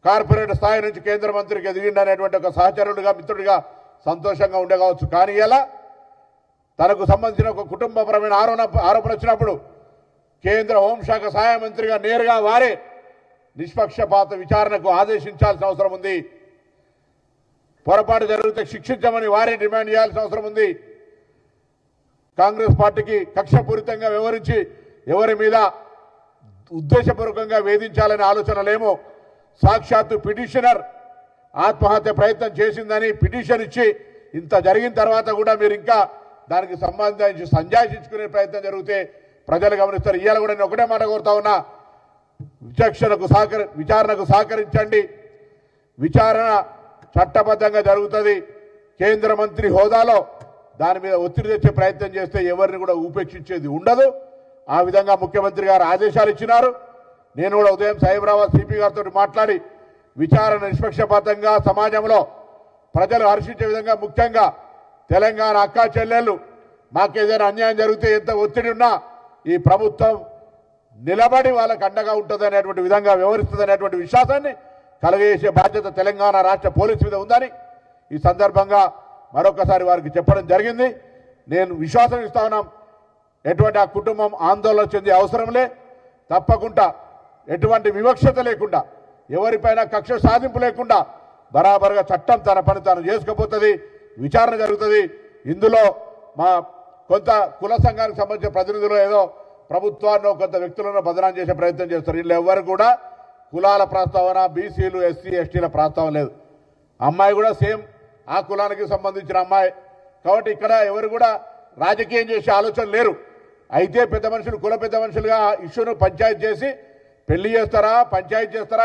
Corporate స్థాయి నుంచి కేంద్ర మంత్రికి ఎదిగిండనేటువంటి ఒక సహచరుడిగా మిత్రుడిగా సంతోషంగా ఉండవచ్చు. కానీ ఇలా తనకు సంబంధించిన ఒక కుటుంబపరమైన ఆరోపణ వచ్చినప్పుడు కేంద్ర హోంశాఖ సహాయ మంత్రిగా నేరుగా వారే నిష్పక్షపాత విచారణకు ఆదేశించాల్సిన అవసరం ఉంది. పొరపాటు జరిగితే శిక్షించమని వారే డిమాండ్ చేయాల్సిన అవసరం ఉంది. కాంగ్రెస్ పార్టీకి కక్షపూరితంగా వివరించి ఎవరి మీద ఉద్దేశపూర్వకంగా వేధించాలనే ఆలోచనలేమో సాక్షాత్తు పిటిషనర్ ఆత్మహత్య ప్రయత్నం చేసిందని పిటిషన్ ఇచ్చి ఇంత జరిగిన తర్వాత కూడా మీరు ఇంకా దానికి సంబంధించి సంజాయించుకునే ప్రయత్నం జరిగితే ప్రజలు గమనిస్తారు. ఇవాళ కూడా నేను ఒకటే మాట కోరుతా ఉన్నా, విచారణకు సహకరించండి. విచారణ చట్టబద్ధంగా జరుగుతుంది. కేంద్ర మంత్రి హోదాలో దాని మీద ఒత్తిడి తెచ్చే ప్రయత్నం చేస్తే ఎవరిని కూడా ఉపేక్షించేది ఉండదు. ఆ విధంగా ముఖ్యమంత్రి గారు ఆదేశాలు ఇచ్చినారు. నేను కూడా ఉదయం సైబరాబాద్ సిపి గారితో మాట్లాడి విచారణ నిష్పక్షపాతంగా సమాజంలో ప్రజలు హర్షించే విధంగా, ముఖ్యంగా తెలంగాణ అక్కా చెల్లెళ్ళు మాకేదైనా అన్యాయం జరిగితే ఎంత ఒత్తిడి ఉన్నా ఈ ప్రభుత్వం నిలబడి వాళ్ళకు అండగా ఉంటుంది అనేటువంటి విధంగా వ్యవహరిస్తుంది అనేటువంటి విశ్వాసాన్ని కలగజేసే బాధ్యత తెలంగాణ రాష్ట్ర పోలీసు మీద ఉందని ఈ సందర్భంగా మరొకసారి వారికి చెప్పడం జరిగింది. నేను విశ్వాసం ఇస్తా ఉన్నాం, ఎటువంటి ఆ కుటుంబం ఆందోళన చెందే అవసరంలే. తప్పకుండా ఎటువంటి వివక్షత లేకుండా, ఎవరిపైన కక్ష సాధింపు లేకుండా బరాబరుగా చట్టం తన పని తాను చేసుకుపోతుంది. విచారణ జరుగుతుంది. ఇందులో మా కొంత కుల సంఘానికి సంబంధించిన ప్రతినిధులు ఏదో ప్రభుత్వాన్ని కొంత వ్యక్తులను బదనాం చేసే ప్రయత్నం చేస్తారు. వీళ్ళు ఎవరు కూడా కులాల ప్రస్తావన, బీసీలు, ఎస్సీ, ఎస్టీల ప్రస్తావన లేదు. అమ్మాయి కూడా సేమ్ ఆ కులానికి సంబంధించిన అమ్మాయి కాబట్టి ఇక్కడ ఎవరు కూడా రాజకీయం చేసే ఆలోచన లేరు. అయితే పెద్ద మనుషులు, కుల పెద్ద మనుషులుగా ఇష్యూను పంచాయతీ చేసి పెళ్లి చేస్తారా, పంచాయతీ చేస్తారా?